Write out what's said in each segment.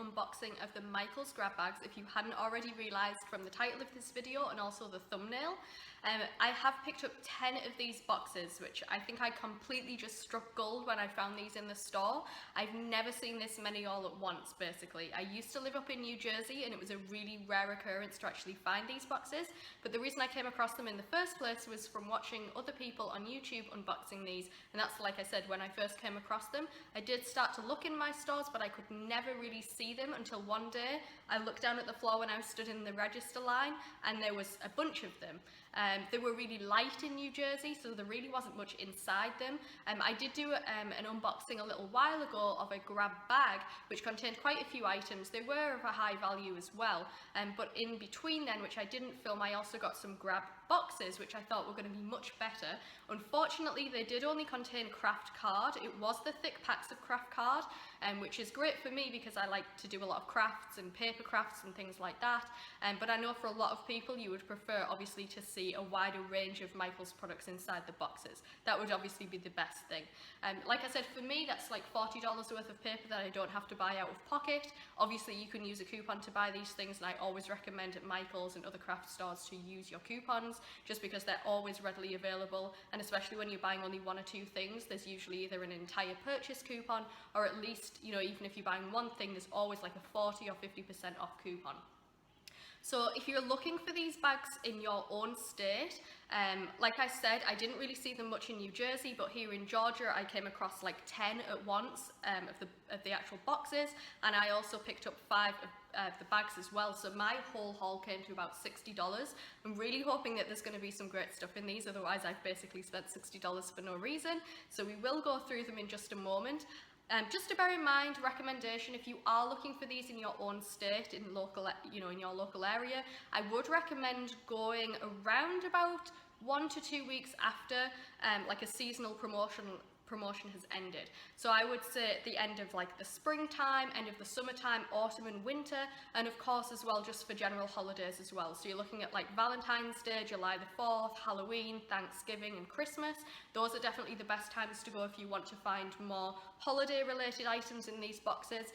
unboxing of the Michaels grab bags, if you hadn't already realised from the title of this video and also the thumbnail. I have picked up 10 of these boxes, which I think I completely just struck gold when I found these in the store. I've never seen this many all at once, basically. I used to live up in New Jersey and it was a really rare occurrence to actually find these boxes, but the reason I came across them in the first place was from watching other people on YouTube unboxing these, and that's, like I said, when I first came across them. I did start to look in my stores, but I could never really see them until one day I looked down at the floor when I was stood in the register line and there was a bunch of them. They were really light in New Jersey, so there really wasn't much inside them. I did do an unboxing a little while ago of a grab bag which contained quite a few items. They were of a high value as well, but in between then, which I didn't film, I also got some grab boxes which I thought were going to be much better. Unfortunately, they did only contain craft card. It was the thick packs of craft card, which is great for me because I like to do a lot of crafts and paper crafts and things like that, but I know for a lot of people you would prefer obviously to see a wider range of Michaels products inside the boxes. That would obviously be the best thing. Like I said, for me that's like $40 worth of paper that I don't have to buy out of pocket. Obviously you can use a coupon to buy these things, and I always recommend at Michaels and other craft stores to use your coupons just because they're always readily available, and especially when you're buying only one or two things, there's usually either an entire purchase coupon or at least, you know, even if you're buying one thing, there's always like a 40 or 50% off coupon. So if you're looking for these bags in your own state, like I said, I didn't really see them much in New Jersey, but here in Georgia I came across like 10 at once of the actual boxes, and I also picked up 5 of the bags as well, so my whole haul came to about $60. I'm really hoping that there's going to be some great stuff in these, otherwise I've basically spent $60 for no reason. So we will go through them in just a moment. Just to bear in mind, recommendation, if you are looking for these in your own state, in local, in your local area, I would recommend going around about 1 to 2 weeks after like a seasonal promotion has ended. So I would say at the end of like the springtime, end of the summertime, autumn and winter, and of course as well just for general holidays as well. So you're looking at like Valentine's Day, July the 4th, Halloween, Thanksgiving and Christmas. Those are definitely the best times to go if you want to find more holiday related items in these boxes.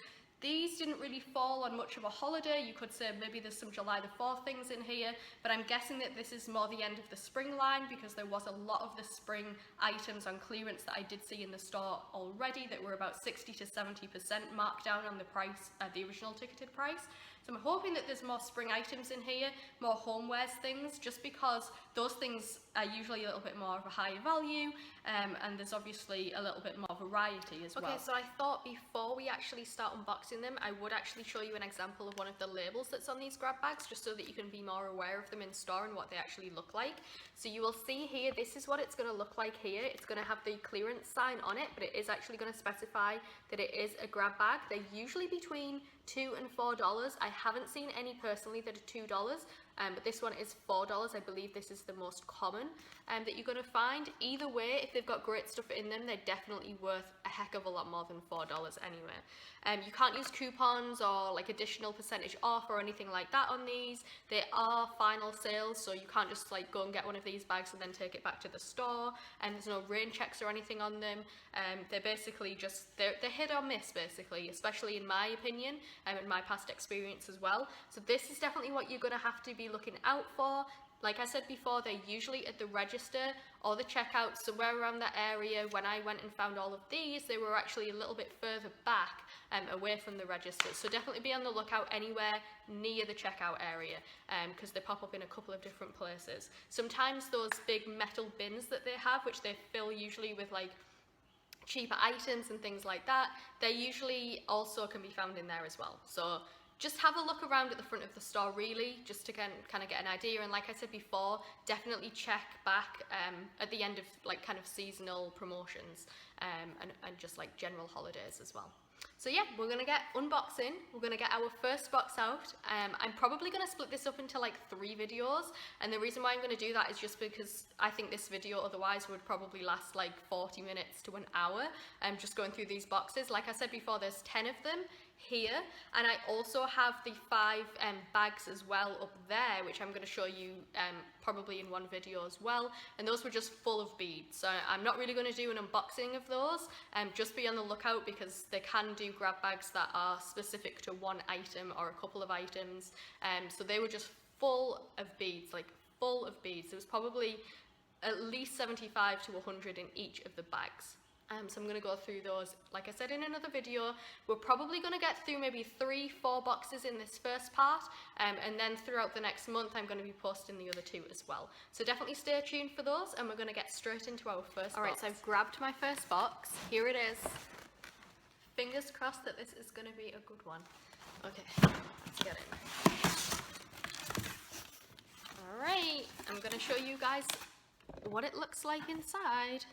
These didn't really fall on much of a holiday. You could say maybe there's some July the 4th things in here, but I'm guessing that this is more the end of the spring line because there was a lot of the spring items on clearance that I did see in the store already that were about 60 to 70% marked down on the price, the original ticketed price. So I'm hoping that there's more spring items in here, more homewares things, just because those things are usually a little bit more of a higher value, and there's obviously a little bit more variety as well. Okay, so I thought before we actually start unboxing them, I would actually show you an example of one of the labels that's on these grab bags, just so that you can be more aware of them in store and what they actually look like. So you will see here, this is what it's going to look like here. It's going to have the clearance sign on it, but it is actually going to specify that it is a grab bag. They're usually between $2 and $4. I haven't seen any personally that are $2, but this one is $4. I believe this is the most common that you're going to find. Either way, if they've got great stuff in them, they're definitely worth a heck of a lot more than $4 anyway. You can't use coupons or like additional percentage off or anything like that on these. They are final sales, so you can't just like go and get one of these bags and then take it back to the store, and there's no rain checks or anything on them. They're basically just, they're hit or miss basically, especially in my opinion, and in my past experience as well. So this is definitely what you're going to have to be looking out for. Like I said before, they're usually at the register or the checkout, somewhere around that area. When I went and found all of these, they were actually a little bit further back, away from the register. So definitely be on the lookout anywhere near the checkout area, because they pop up in a couple of different places. Sometimes those big metal bins that they have, which they fill usually with like cheaper items and things like that, they usually also can be found in there as well. So just have a look around at the front of the store really, just to kind of get an idea. And like I said before, definitely check back at the end of like kind of seasonal promotions, and just like general holidays as well. So yeah, we're going to get unboxing. We're going to get our first box out. I'm probably going to split this up into like 3 videos, and the reason why I'm going to do that is just because I think this video otherwise would probably last like 40 minutes to an hour, just going through these boxes. Like I said before, there's 10 of them. here, and I also have the 5 bags as well up there, which I'm going to show you probably in one video as well, and those were just full of beads. So I'm not really going to do an unboxing of those, just be on the lookout, because they can do grab bags that are specific to one item or a couple of items. So they were just full of beads, like full of beads. There was probably at least 75 to 100 in each of the bags. So I'm going to go through those, like I said, in another video. We're probably going to get through maybe 3-4 boxes in this first part, and then throughout the next month I'm going to be posting the other 2 as well. So definitely stay tuned for those, and we're going to get straight into our first box. Alright, so I've grabbed my first box. Here it is. Fingers crossed that this is going to be a good one. Okay, let's get in. Alright, I'm going to show you guys what it looks like inside.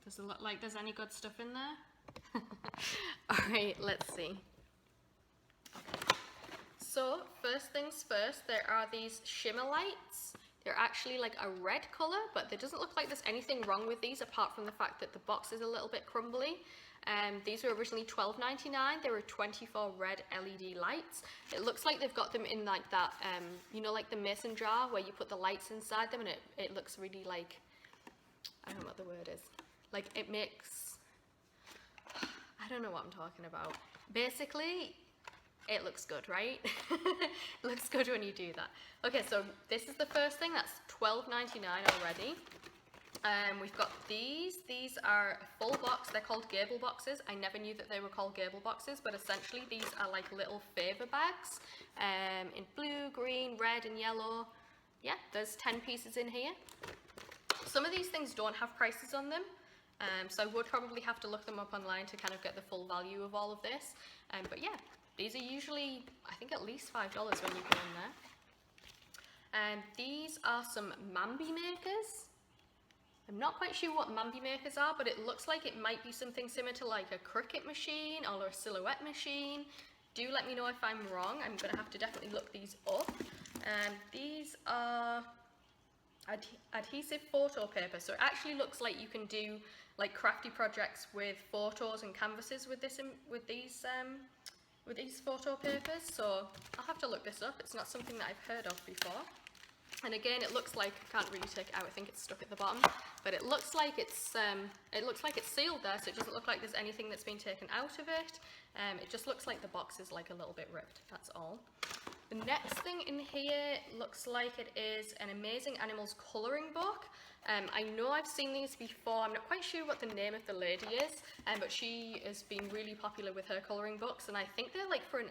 Does it look like there's any good stuff in there? Alright, let's see. Okay. So, first things first, there are these Shimmer Lights. They're actually like a red colour, but there doesn't look like there's anything wrong with these apart from the fact that the box is a little bit crumbly. These were originally $12.99. They were 24 red LED lights. It looks like they've got them in like that, you know, like the mason jar where you put the lights inside them, and it looks really like, I don't know what the word is. Like it makes, I don't know what I'm talking about. Basically, it looks good, right? It looks good when you do that. Okay, so this is the first thing. That's $12.99 already. We've got these. These are a full box. They're called Gable Boxes. I never knew that they were called Gable Boxes, but essentially these are like little favour bags in blue, green, red and yellow. Yeah, there's 10 pieces in here. Some of these things don't have prices on them. So I would probably have to look them up online to kind of get the full value of all of this. But yeah, these are usually, I think, at least $5 when you go in there. These are some Mambi makers. I'm not quite sure what Mambi makers are, but it looks like it might be something similar to like a Cricut machine or a silhouette machine. Do let me know if I'm wrong. I'm going to have to definitely look these up. These are adhesive photo paper, so it actually looks like you can do like crafty projects with photos and canvases with these photo papers. So I'll have to look this up. It's not something that I've heard of before. And again, it looks like, I can't really take it out, I think it's stuck at the bottom, but it looks like it's sealed there, so it doesn't look like there's anything that's been taken out of it. It just looks like the box is like a little bit ripped, that's all. The next thing in here looks like it is an Amazing Animals colouring book. I know I've seen these before. I'm not quite sure what the name of the lady is, but she has been really popular with her colouring books, and I think they're like for an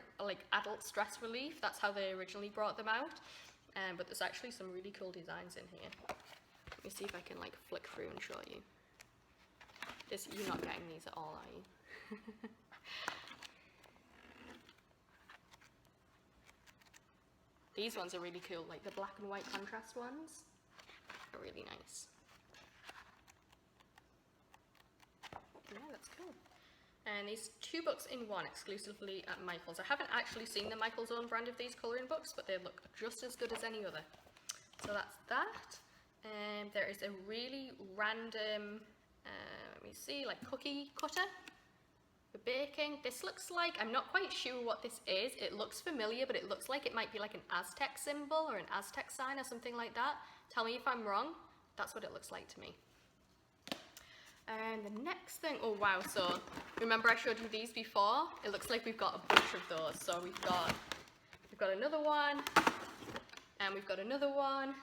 adult stress relief. That's how they originally brought them out. But there's actually some really cool designs in here. Let me see if I can like flick through and show you. You're not getting these at all, are you? These ones are really cool, like the black and white contrast ones are really nice. Yeah, that's cool. And these 2 books in one exclusively at Michael's. I haven't actually seen the Michael's own brand of these colouring books, but they look just as good as any other. So that's that. There is a really random, let me see, like cookie cutter for baking. This looks like, I'm not quite sure what this is. It looks familiar, but it looks like it might be like an Aztec symbol or an Aztec sign or something like that. Tell me if I'm wrong. That's what it looks like to me. And the next thing, oh wow, so remember I showed you these before? It looks like we've got a bunch of those. So we've got another one, and we've got another one,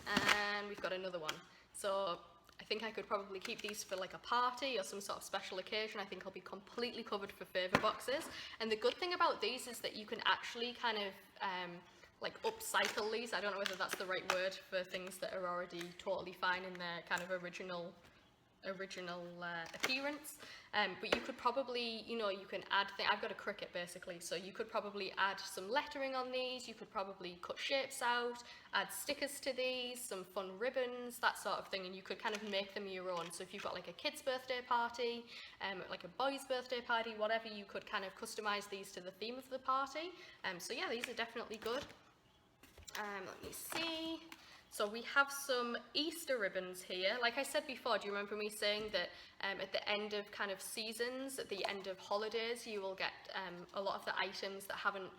and we've got another one. So I think I could probably keep these for like a party or some sort of special occasion. I think I'll be completely covered for favour boxes. And the good thing about these is that you can actually kind of like upcycle these. I don't know whether that's the right word for things that are already totally fine in their kind of original appearance, but you could probably, you know, you can add I've got a Cricut basically, so you could probably add some lettering on these. You could probably cut shapes out, add stickers to these, some fun ribbons, that sort of thing, and you could kind of make them your own. So if you've got like a kid's birthday party, like a boy's birthday party, whatever, you could kind of customize these to the theme of the party. So yeah, these are definitely good. Let me see. So we have some Easter ribbons here. Like I said before, do you remember me saying that at the end of kind of seasons, at the end of holidays, you will get a lot of the items that haven't,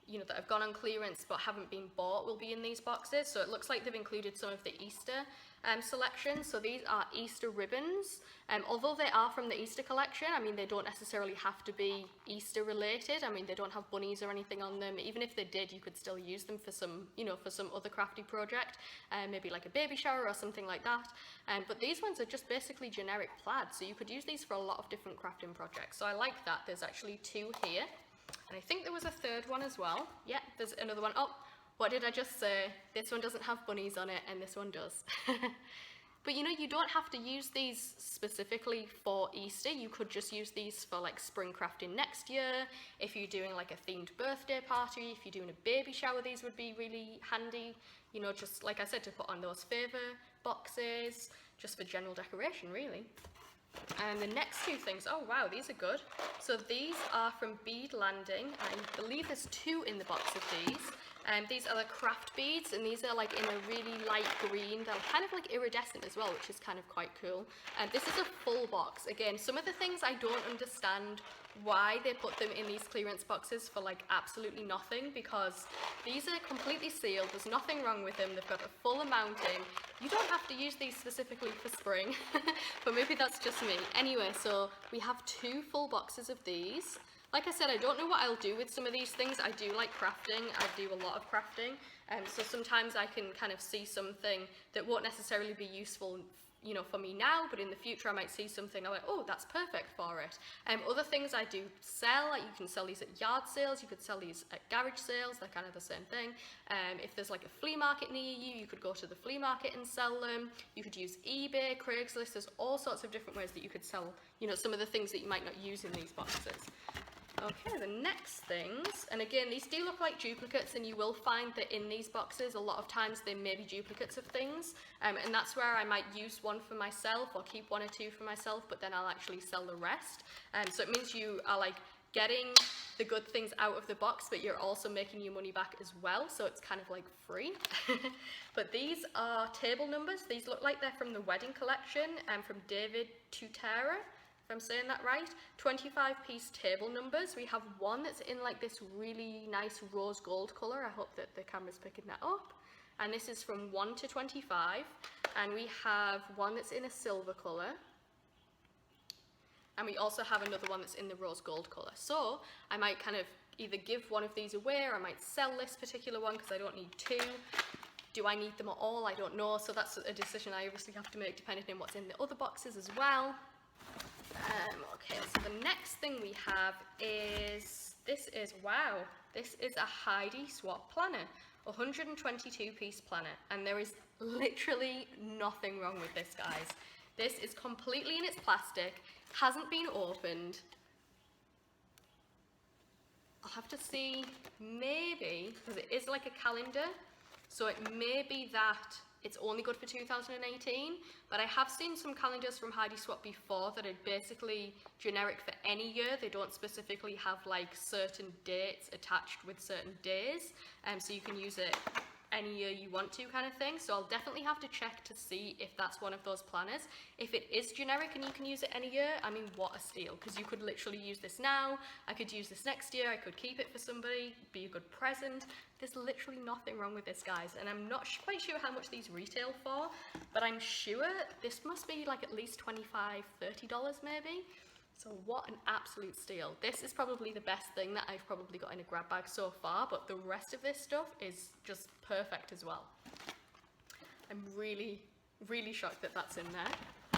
you know, that have gone on clearance but haven't been bought will be in these boxes. So it looks like they've included some of the Easter selection. So these are Easter ribbons. Although they are from the Easter collection, I mean, they don't necessarily have to be Easter related. I mean, they don't have bunnies or anything on them. Even if they did, you could still use them for some, you know, for some other crafty project, maybe like a baby shower or something like that. But these ones are just basically generic plaid, so you could use these for a lot of different crafting projects. So I like that. There's actually 2 here. And I think there was a 3rd one as well. Yeah, there's another one. Oh, what did I just say? This one doesn't have bunnies on it, and this one does. But you know, you don't have to use these specifically for Easter. You could just use these for like spring crafting next year. If you're doing like a themed birthday party, if you're doing a baby shower, these would be really handy. You know, just like I said, to put on those favour boxes, just for general decoration, really. And the next 2 things, oh wow, these are good. So these are from Bead Landing. I believe there's 2 in the box of these. These are the craft beads, and these are like in a really light green. They're kind of like iridescent as well, which is kind of quite cool. And this is a full box. Again, some of the things I don't understand why they put them in these clearance boxes for like absolutely nothing, because these are completely sealed. There's nothing wrong with them. They've got a full amount in. You don't have to use these specifically for spring, but maybe that's just me. Anyway, so we have 2 full boxes of these. Like I said, I don't know what I'll do with some of these things. I do like crafting. I do a lot of crafting. So sometimes I can kind of see something that won't necessarily be useful, you know, for me now, but in the future I might see something, I'm like, oh, that's perfect for it. Other things I do sell, like you can sell these at yard sales, you could sell these at garage sales, they're kind of the same thing. If there's like a flea market near you, you could go to the flea market and sell them. You could use eBay, Craigslist, there's all sorts of different ways that you could sell, you know, some of the things that you might not use in these boxes. Okay, the next things, and again, these do look like duplicates, and you will find that in these boxes, a lot of times they may be duplicates of things, and that's where I might use one for myself, or keep 1 or 2 for myself, but then I'll actually sell the rest. So it means you are like getting the good things out of the box, but you're also making your money back as well, so it's kind of like free. But these are table numbers. These look like they're from the wedding collection, from David Tutera, if I'm saying that right. 25-piece table numbers. We have one that's in like this really nice rose gold colour. I hope that the camera's picking that up. And this is from 1 to 25. And we have one that's in a silver colour. And we also have another one that's in the rose gold colour. So I might kind of either give one of these away, or I might sell this particular one because I don't need 2. Do I need them at all? I don't know. So that's a decision I obviously have to make depending on what's in the other boxes as well. Okay, so the next thing we have is, this is a Heidi swap planner, 122-piece planner, and there is literally nothing wrong with this, guys. This is completely in its plastic, hasn't been opened. I'll have to see, maybe, because it is like a calendar, so it may be that it's only good for 2018, but I have seen some calendars from Heidi Swap before that are basically generic for any year. They don't specifically have like certain dates attached with certain days, so you can use it any year you want to, kind of thing. So I'll definitely have to check to see if that's one of those planners. If it is generic and you can use it any year, I mean, what a steal, because you could literally use this now, I could use this next year, I could keep it for somebody, be a good present. There's literally nothing wrong with this, guys, and I'm not quite sure how much these retail for, but I'm sure this must be like at least $25, $30 maybe. So what an absolute steal. This is probably the best thing that I've probably got in a grab bag so far, but the rest of this stuff is just perfect as well. I'm really, really shocked that that's in there.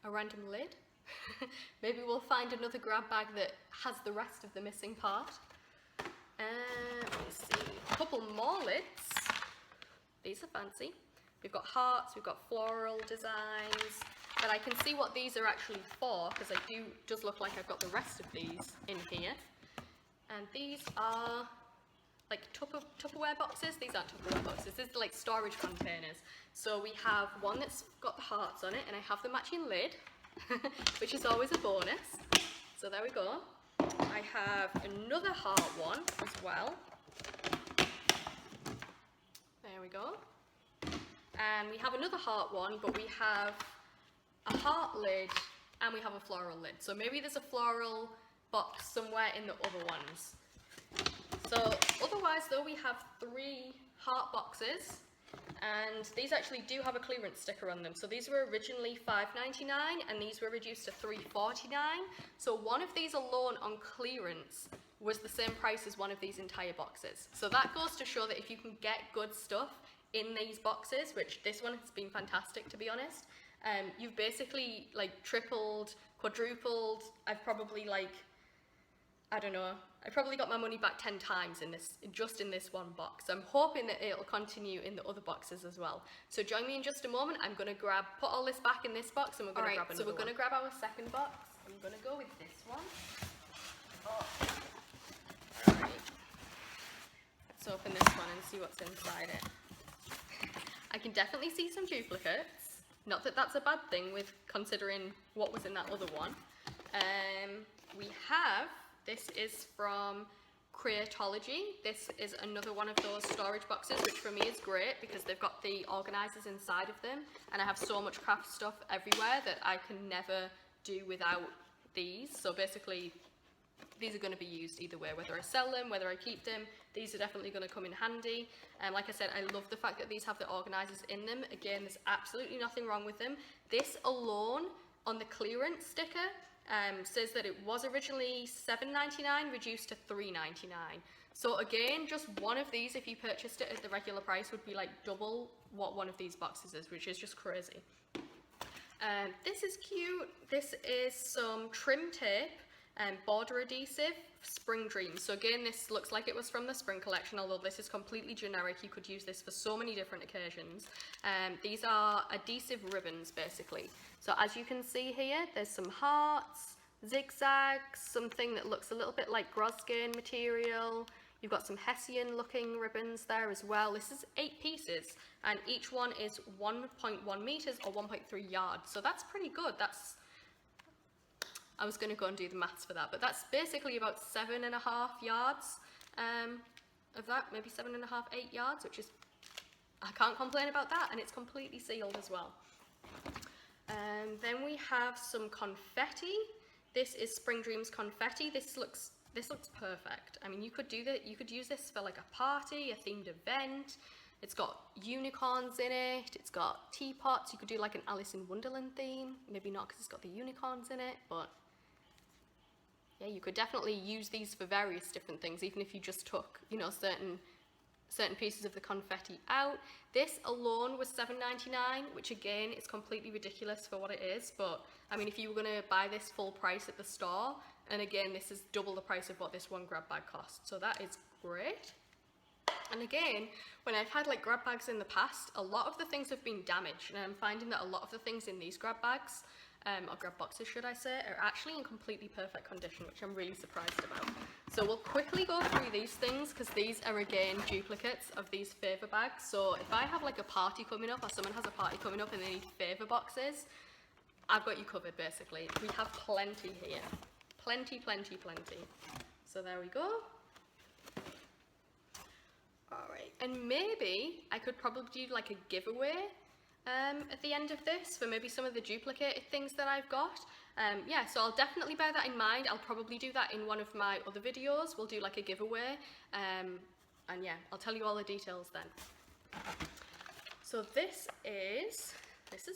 A random lid. Maybe we'll find another grab bag that has the rest of the missing part. Let me see. A couple more lids. These are fancy. We've got hearts, we've got floral designs, but I can see what these are actually for, because does look like I've got the rest of these in here. And these are like Tupperware boxes. These aren't Tupperware boxes, these are like storage containers. So we have one that's got the hearts on it, and I have the matching lid, which is always a bonus. So there we go. I have another heart one as well. There we go. and we have another heart one, but we have a heart lid and we have a floral lid. So maybe there's a floral box somewhere in the other ones. So otherwise though, we have 3 heart boxes, and these actually do have a clearance sticker on them. So these were originally $5.99 and these were reduced to $3.49. So one of these alone on clearance was the same price as one of these entire boxes. So that goes to show that if you can get good stuff in these boxes, which this one has been fantastic to be honest, you've basically like tripled, quadrupled. I've probably like, I don't know, I probably got my money back 10 times in this, just in this one box. I'm hoping that it'll continue in the other boxes as well. So join me in just a moment. I'm going to put all this back in this box, and we're going to grab another one. So we're going to grab our second box. I'm going to go with this one. Oh. Alright. Let's open this one and see what's inside it. I can definitely see some duplicates. Not that that's a bad thing with considering what was in that other one. We have, this is from Creatology. This is another one of those storage boxes, which for me is great because they've got the organisers inside of them, and I have so much craft stuff everywhere that I can never do without these. So basically, these are going to be used either way, whether I sell them, whether I keep them. These are definitely going to come in handy. And like I said, I love the fact that these have the organisers in them. Again, there's absolutely nothing wrong with them. This alone on the clearance sticker says that it was originally $7.99 reduced to $3.99. So again, just one of these, if you purchased it at the regular price, would be like double what one of these boxes is, which is just crazy. This is cute. This is some trim tape and border adhesive Spring Dreams. So again, this looks like it was from the spring collection, although this is completely generic. You could use this for so many different occasions. These are adhesive ribbons basically. So as you can see here, there's some hearts, zigzags, something that looks a little bit like Grosgrain material. You've got some Hessian looking ribbons there as well. This is 8 pieces and each one is 1.1 meters or 1.3 yards. So that's pretty good. I was going to go and do the maths for that, but that's basically about 7.5 yards of that, maybe 7.5, 8 yards, which is, I can't complain about that, and it's completely sealed as well. Then we have some confetti. This is Spring Dreams confetti. This looks perfect. I mean, you could do that. You could use this for like a party, a themed event. It's got unicorns in it. It's got teapots. You could do like an Alice in Wonderland theme. Maybe not because it's got the unicorns in it, but yeah, you could definitely use these for various different things, even if you just took, you know, certain pieces of the confetti out. This alone was $7.99, which again is completely ridiculous for what it is, but I mean, if you were going to buy this full price at the store, and again, this is double the price of what this one grab bag cost, so that is great. And again, when I've had like grab bags in the past, a lot of the things have been damaged, and I'm finding that a lot of the things in these grab bags, or grab boxes should I say, are actually in completely perfect condition, which I'm really surprised about. So we'll quickly go through these things because these are again duplicates of these favour bags. So if I have like a party coming up, or someone has a party coming up and they need favour boxes, I've got you covered basically. We have plenty here. Plenty. So there we go. Alright, and maybe I could probably do like a giveaway at the end of this for maybe some of the duplicated things that I've got. Yeah, so I'll definitely bear that in mind. I'll probably do that in one of my other videos. We'll do like a giveaway, and yeah, I'll tell you all the details then. So this is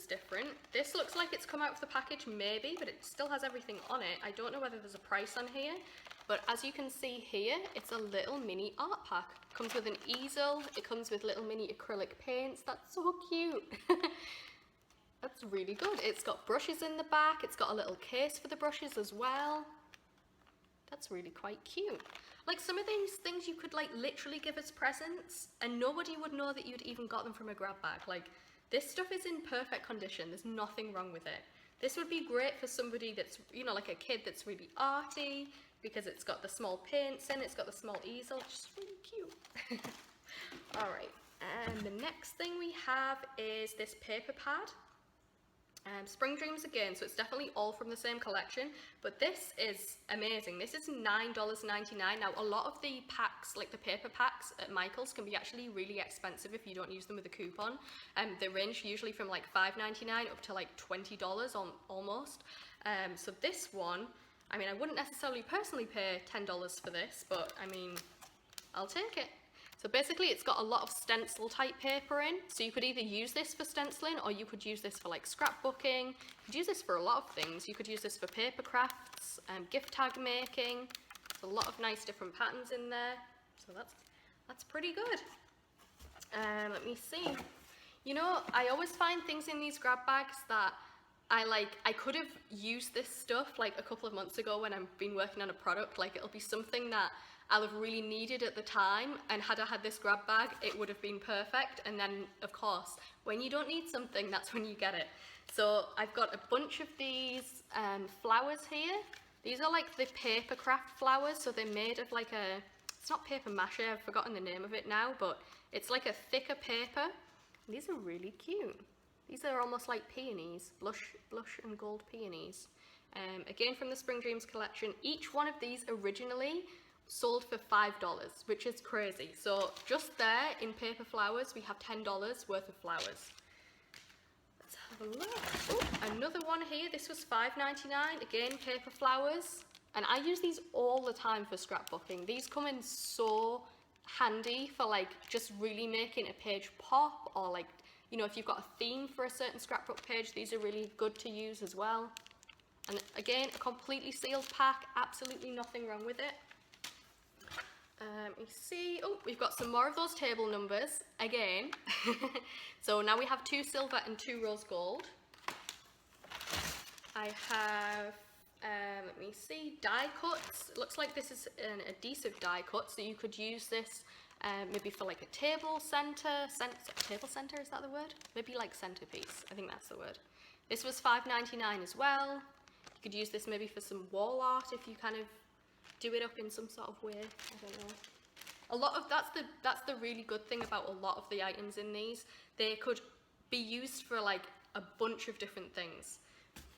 different. This looks like it's come out of the package maybe, but it still has everything on it. I don't know whether there's a price on here, but as you can see here, it's a little mini art pack. It comes with an easel, it comes with little mini acrylic paints. That's so cute. That's really good. It's got brushes in the back, it's got a little case for the brushes as well. That's really quite cute. Like some of these things you could like literally give as presents and nobody would know that you'd even got them from a grab bag. Like this stuff is in perfect condition, there's nothing wrong with it. This would be great for somebody that's, you know, like a kid that's really arty, because it's got the small paints in, it's got the small easel, it's just really cute. Alright, and the next thing we have is this paper pad. Spring Dreams again, so it's definitely all from the same collection, but this is amazing. This is $9.99. Now, a lot of the packs, like the paper packs at Michael's, can be actually really expensive if you don't use them with a coupon. They range usually from like $5.99 up to like $20 almost. So this one, I mean, I wouldn't necessarily personally pay $10 for this, but I mean, I'll take it. So basically it's got a lot of stencil type paper in, so you could either use this for stenciling or you could use this for like scrapbooking. You could use this for a lot of things. You could use this for paper crafts, gift tag making. There's a lot of nice different patterns in there, so that's pretty good. Let me see. You know, I always find things in these grab bags that I could have used this stuff like a couple of months ago when I've been working on a product. Like, it'll be something that I'll have really needed at the time, and had I had this grab bag, it would have been perfect. And then, of course, when you don't need something, that's when you get it. So I've got a bunch of these flowers here. These are like the paper craft flowers, so they're made of like it's not paper mache, I've forgotten the name of it now, but it's like a thicker paper. These are really cute. These are almost like peonies, blush and gold peonies. Again, from the Spring Dreams collection. Each one of these originally sold for $5, which is crazy. So just there in paper flowers, we have $10 worth of flowers. Let's have a look. Oh, another one here. This was $5.99. Again, paper flowers. And I use these all the time for scrapbooking. These come in so handy for like just really making a page pop, or like, you know, if you've got a theme for a certain scrapbook page, these are really good to use as well. And again, a completely sealed pack, absolutely nothing wrong with it. You see, oh, we've got some more of those table numbers again. So now we have 2 silver and 2 rose gold. I have, let me see, die cuts. It looks like this is an adhesive die cut, so you could use this maybe for like a table center, table center, is that the word? Maybe like centerpiece, I think that's the word. This was $5.99 as well. You could use this maybe for some wall art if you kind of do it up in some sort of way. I don't know. A lot of that's the really good thing about a lot of the items in these. They could be used for like a bunch of different things,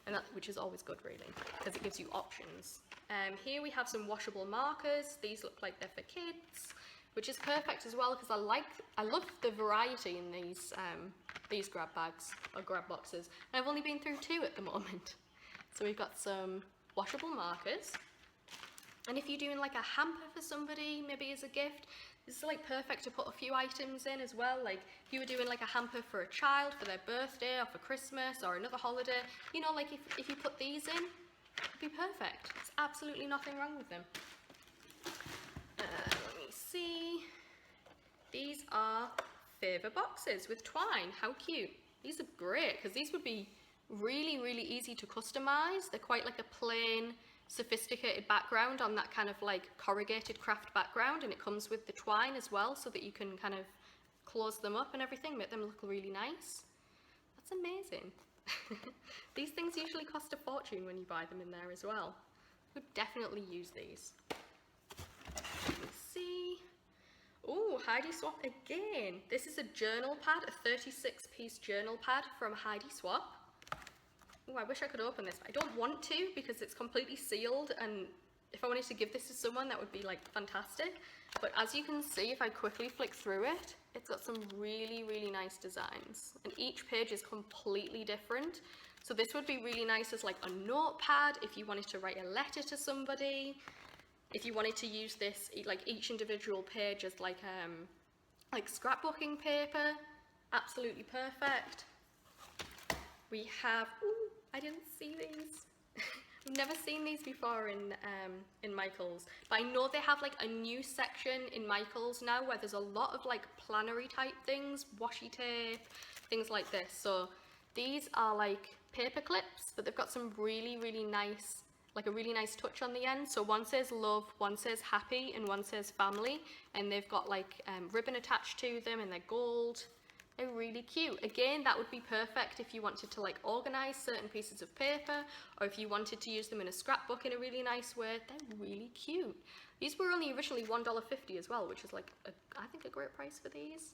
and which is always good, really, because it gives you options. Here we have some washable markers. These look like they're for kids, which is perfect as well, because I love the variety in these grab bags or grab boxes. And I've only been through 2 at the moment. So we've got some washable markers. And if you're doing like a hamper for somebody, maybe as a gift, this is like perfect to put a few items in as well. Like if you were doing like a hamper for a child for their birthday or for Christmas or another holiday, you know, like if you put these in, it'd be perfect. There's absolutely nothing wrong with them. Let me see. These are favor boxes with twine. How cute. These are great because these would be really, really easy to customize. They're quite like a plain, sophisticated background on that kind of like corrugated craft background, and it comes with the twine as well, so that you can kind of close them up and everything, make them look really nice. That's amazing. These things usually cost a fortune when you buy them in there as well. Would definitely use these. Let's see. Oh, Heidi Swap again. This is a journal pad, a 36-piece journal pad from Heidi Swap. Oh, I wish I could open this, but I don't want to because it's completely sealed, and if I wanted to give this to someone, that would be like fantastic. But as you can see, if I quickly flick through it, it's got some really, really nice designs, and each page is completely different. So this would be really nice as like a notepad if you wanted to write a letter to somebody. If you wanted to use this, like each individual page as like scrapbooking paper, absolutely perfect. We have, ooh, I didn't see these. I've never seen these before in Michael's, but I know they have like a new section in Michael's now where there's a lot of like plannery type things, washi tape, things like this. So these are like paper clips, but they've got some really, really nice, like a really nice touch on the end. So one says love, one says happy, and one says family, and they've got like ribbon attached to them, and they're gold. They're really cute. Again, that would be perfect if you wanted to like organize certain pieces of paper, or if you wanted to use them in a scrapbook in a really nice way. They're really cute. These were only originally $1.50 as well, which is like I think a great price for these.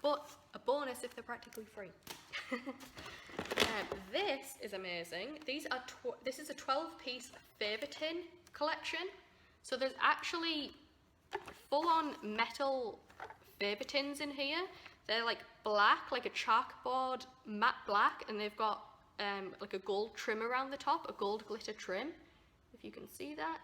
But a bonus if they're practically free. This is amazing. This is a 12-piece Ferritin collection. So there's actually full-on metal Ferritins in here. They're like black, like a chalkboard matte black, and they've got like a gold trim around the top, a gold glitter trim, if you can see that.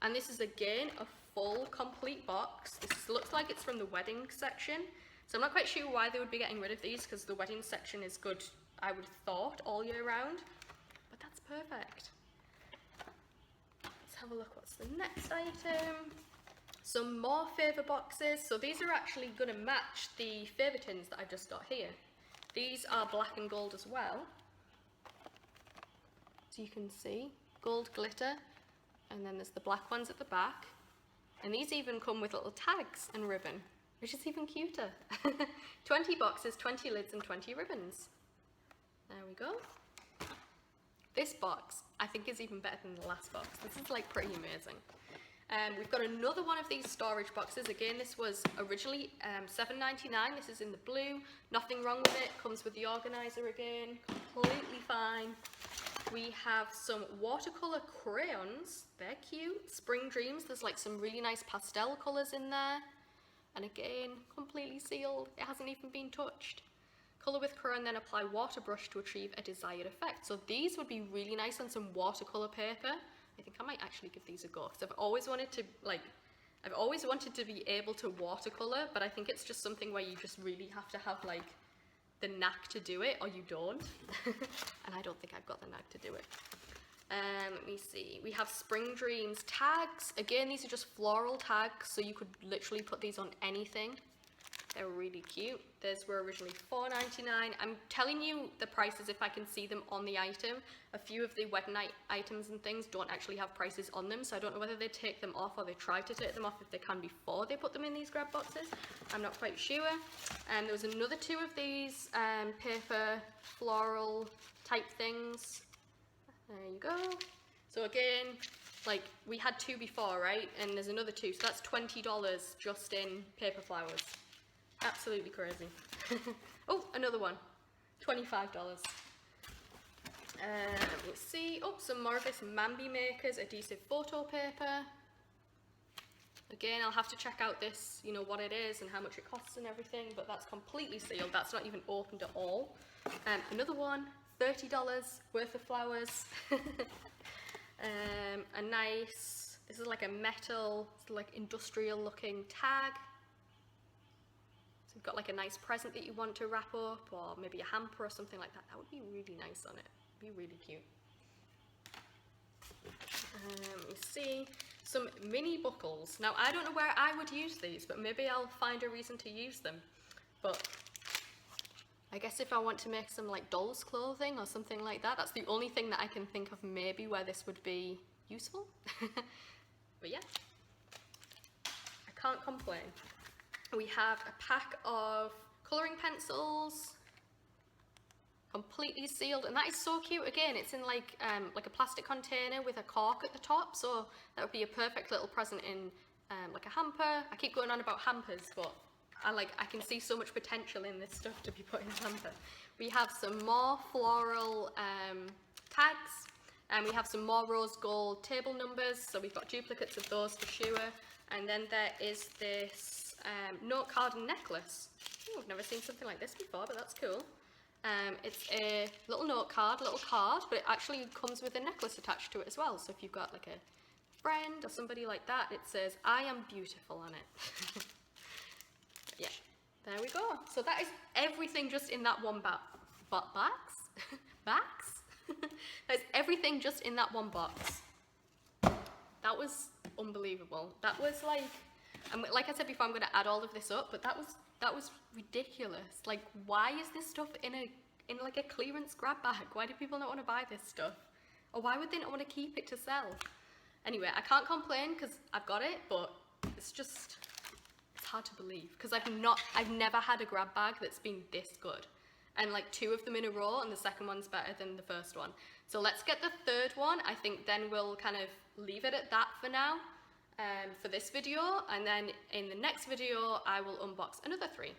And this is again a full complete box. This looks like it's from the wedding section. So I'm not quite sure why they would be getting rid of these, because the wedding section is good, I would have thought, all year round. But that's perfect. Let's have a look what's the next item. Some more favour boxes. So these are actually going to match the Ferritins that I've just got here. These are black and gold as well. So you can see, gold glitter. And then there's the black ones at the back. And these even come with little tags and ribbon, which is even cuter. 20 boxes, 20 lids and 20 ribbons. There we go. This box, I think, is even better than the last box. This is like pretty amazing. We've got another one of these storage boxes. Again, this was originally $7.99. This is in the blue. Nothing wrong with it. Comes with the organizer again. Completely fine. We have some watercolor crayons. They're cute. Spring Dreams. There's like some really nice pastel colours in there. And again, completely sealed. It hasn't even been touched. Colour with crayon, then apply water brush to achieve a desired effect. So these would be really nice on some watercolour paper. I think I might actually give these a go, because I've always wanted to be able to watercolour, but I think it's just something where you just really have to have like the knack to do it, or you don't. And I don't think I've got the knack to do it. Let me see. We have Spring Dreams tags. Again, these are just floral tags, so you could literally put these on anything. They're really cute. These were originally $4.99. I'm telling you the prices if I can see them on the item. A few of the wedding items and things don't actually have prices on them, so I don't know whether they take them off or they try to take them off if they can before they put them in these grab boxes. I'm not quite sure. And there was another two of these paper floral type things. There you go. So again, like we had two before, right? And there's another two, so that's $20 just in paper flowers. Absolutely crazy. Oh, another one. $25. Let's see. Oh, some more of this Mambi Makers adhesive photo paper. Again, I'll have to check out this, you know, what it is and how much it costs and everything, but that's completely sealed. That's not even opened at all. Another one, $30 worth of flowers. A nice, this is like a metal, like industrial looking tag. So you've got like a nice present that you want to wrap up, or maybe a hamper or something like that. That would be really nice on it. Be really cute. Let me see. Some mini buckles. Now, I don't know where I would use these, but maybe I'll find a reason to use them. But I guess if I want to make some like doll's clothing or something like that, that's the only thing that I can think of maybe where this would be useful. But yeah, I can't complain. We have a pack of colouring pencils, completely sealed, and that is so cute. Again, it's in like a plastic container with a cork at the top, so that would be a perfect little present in like a hamper. I keep going on about hampers, but I can see so much potential in this stuff to be put in a hamper. We have some more floral tags, and we have some more rose gold table numbers, so we've got duplicates of those for sure. And then there is this note card and necklace. Ooh, I've never seen something like this before, but that's cool. It's a little note card, little card, but it actually comes with a necklace attached to it as well. So if you've got like a friend or somebody like that, it says, "I am beautiful" on it. Yeah, there we go. So that is everything just in that one box. There's everything just in that one box. That was unbelievable. That was like I said before, I'm going to add all of this up, but that was ridiculous. Like, why is this stuff in like a clearance grab bag? Why do people not want to buy this stuff? Or why would they not want to keep it to sell? Anyway, I can't complain because I've got it, but it's hard to believe because I've never had a grab bag that's been this good. And like two of them in a row, and the second one's better than the first one. So let's get the third one. I think then we'll kind of leave it at that for now. For this video, and then in the next video I will unbox another 3.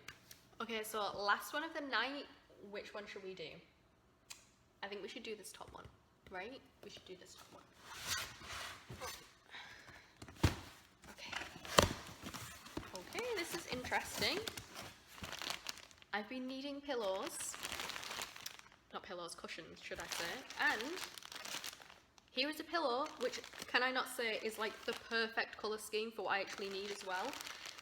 Okay, so last one of the night, which one should we do? I think we should do this top one, right? We should do this top one. Okay, this is interesting. I've been needing pillows. Not pillows, cushions, should I say. And here is a pillow, which, can I not say, is like the perfect colour scheme for what I actually need as well.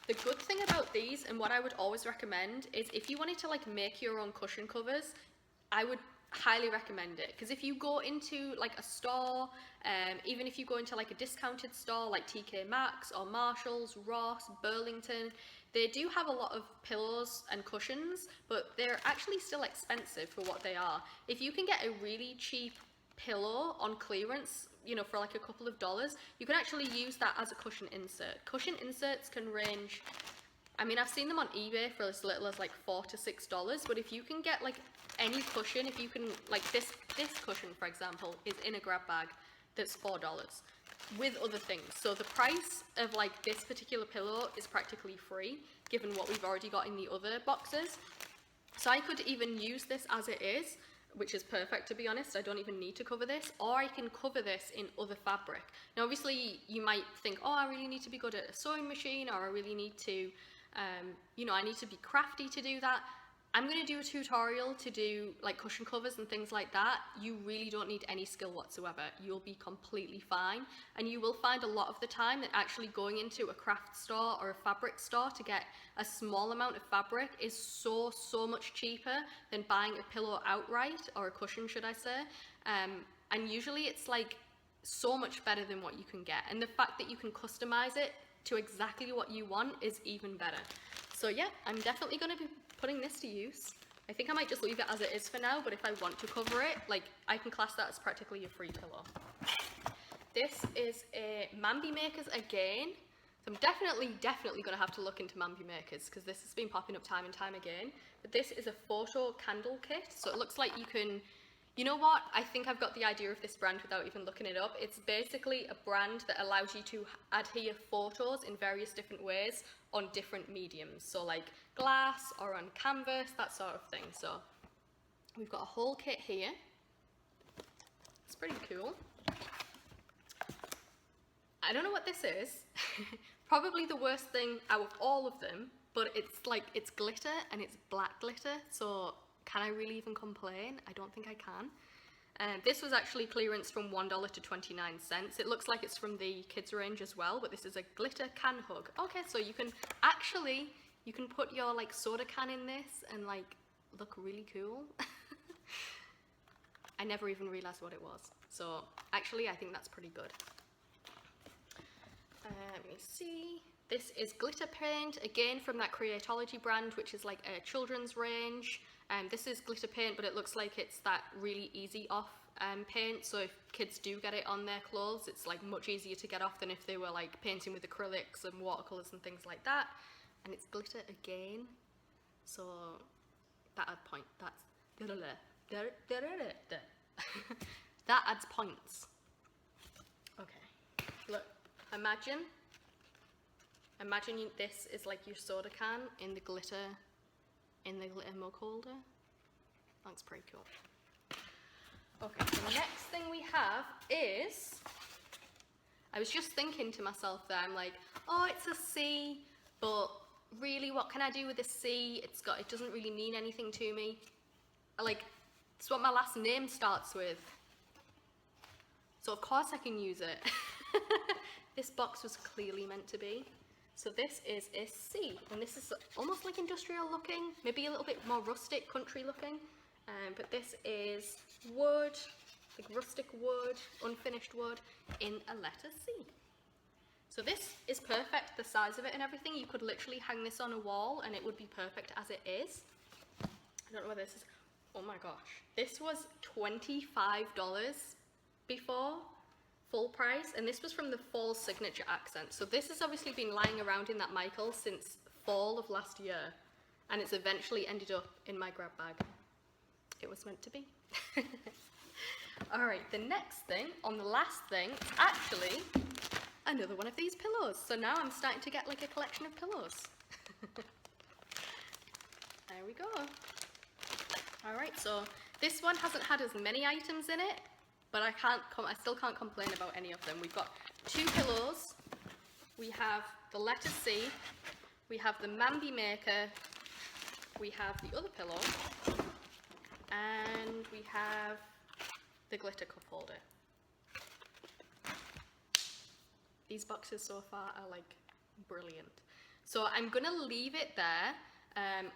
The good thing about these, and what I would always recommend, is if you wanted to like make your own cushion covers, I would highly recommend it. Because if you go into like a store, even if you go into like a discounted store like TK Maxx or Marshalls, Ross, Burlington, they do have a lot of pillows and cushions, but they're actually still expensive for what they are. If you can get a really cheap pillow on clearance, you know, for like a couple of dollars, you can actually use that as a cushion insert. Cushion inserts can range, I mean, I've seen them on eBay for as little as like $4 to $6, but if you can get like any cushion, if you can, like this cushion for example is in a grab bag that's $4 with other things. So the price of like this particular pillow is practically free given what we've already got in the other boxes. So I could even use this as it is, which is perfect, to be honest. I don't even need to cover this, or I can cover this in other fabric. Now obviously you might think, oh, I really need to be good at a sewing machine, or I really need to, you know, I need to be crafty to do that. I'm going to do a tutorial to do like cushion covers and things like that. You really don't need any skill whatsoever. You'll be completely fine, and you will find a lot of the time that actually going into a craft store or a fabric store to get a small amount of fabric is so much cheaper than buying a pillow outright, or a cushion should I say, and usually it's like so much better than what you can get, and the fact that you can customize it to exactly what you want is even better. So yeah, I'm definitely going to be putting this to use. I think I might just leave it as it is for now, but if I want to cover it, like, I can class that as practically a free pillow. This is a Mambi Makers again. So I'm definitely going to have to look into Mambi Makers because this has been popping up time and time again. But this is a photo candle kit. So it looks like you can, you know what? I think I've got the idea of this brand without even looking it up. It's basically a brand that allows you to adhere photos in various different ways on different mediums. So like glass or on canvas, that sort of thing. So we've got a whole kit here. It's pretty cool. I don't know what this is. Probably the worst thing out of all of them, but it's like, it's glitter and it's black glitter. So can I really even complain? I don't think I can. This was actually clearance from $1 to 29 cents. It looks like it's from the kids range as well, but this is a glitter can hug. Okay, so you can actually, you can put your like soda can in this and like look really cool. I never even realized what it was. So actually I think that's pretty good. Let me see. This is glitter paint, again from that Creatology brand, which is like a children's range. This is glitter paint, but it looks like it's that really easy off paint, so if kids do get it on their clothes, it's like much easier to get off than if they were like painting with acrylics and watercolors and things like that. And it's glitter again, so that adds point. That adds points. Okay, look, imagine this is like your soda can in the glitter mug holder. That's pretty cool. Okay, so the next thing we have is, I was just thinking to myself there, I'm like, oh, it's a C, but really what can I do with a C? It doesn't really mean anything to me. Like, it's what my last name starts with. So of course I can use it. This box was clearly meant to be. So this is a C, and this is almost like industrial looking, maybe a little bit more rustic, country looking, but this is wood, like rustic wood, unfinished wood, in a letter C. So this is perfect, the size of it and everything. You could literally hang this on a wall and it would be perfect as it is. I don't know whether this is, oh my gosh, this was $25 before. Full price, and this was from the fall signature accent. So this has obviously been lying around in that Michael since fall of last year, and it's eventually ended up in my grab bag. It was meant to be. Alright, the next thing, on the last thing, it's actually another one of these pillows. So now I'm starting to get like a collection of pillows. There we go. Alright, so This one hasn't had as many items in it, but I still can't complain about any of them. We've got 2 pillows, we have the letter C, we have the Mambi maker, we have the other pillow, and we have the glitter cup holder. These boxes so far are like brilliant. So I'm gonna leave it there.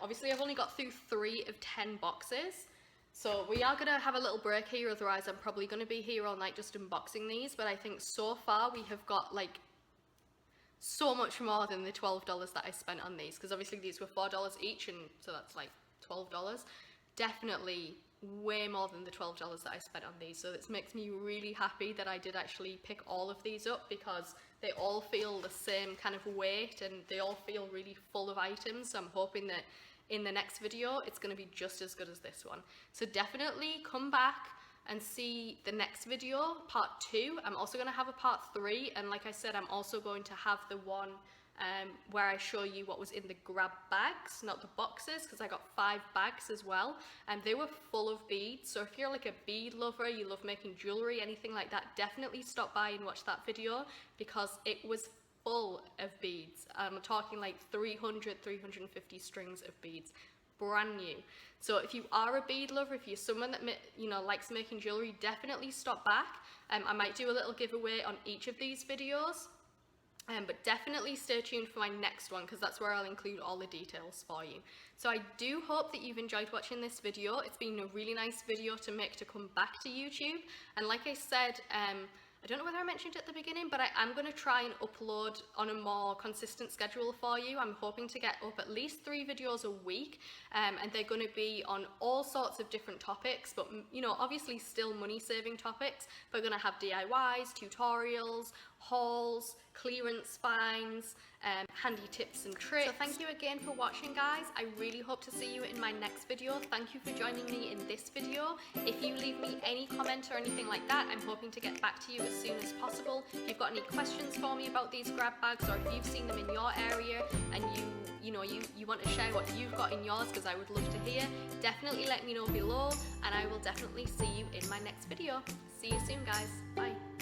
Obviously I've only got through 3 of 10 boxes. So we are gonna have a little break here, otherwise I'm probably gonna be here all night just unboxing these, but I think so far we have got like so much more than the $12 that I spent on these, because obviously these were $4 each, and so that's like $12. Definitely way more than the $12 that I spent on these, so this makes me really happy that I did actually pick all of these up, because they all feel the same kind of weight and they all feel really full of items. So I'm hoping that in the next video it's going to be just as good as this one. So definitely come back and see the next video, part 2. I'm also going to have a part 3, and like I said, I'm also going to have the one where I show you what was in the grab bags, not the boxes, because I got 5 bags as well, and they were full of beads. So if you're like a bead lover, you love making jewelry, anything like that, definitely stop by and watch that video, because it was full of beads. I'm talking like 350 strings of beads, brand new. So if you are a bead lover, if you're someone that likes making jewelry, definitely stop back. I might do a little giveaway on each of these videos. But definitely stay tuned for my next one, because that's where I'll include all the details for you. So I do hope that you've enjoyed watching this video. It's been a really nice video to make to come back to YouTube. And like I said, I don't know whether I mentioned it at the beginning, but I am going to try and upload on a more consistent schedule for you. I'm hoping to get up at least 3 videos a week, and they're going to be on all sorts of different topics, but obviously still money saving topics. We're going to have DIYs, tutorials, hauls, clearance finds, handy tips and tricks. So thank you again for watching, guys. I really hope to see you in my next video. Thank you for joining me in this video. If you leave me any comment or anything like that, I'm hoping to get back to you as soon as possible. If you've got any questions for me about these grab bags, or if you've seen them in your area and you want to share what you've got in yours, because I would love to hear, definitely let me know below, and I will definitely see you in my next video. See you soon, guys. Bye.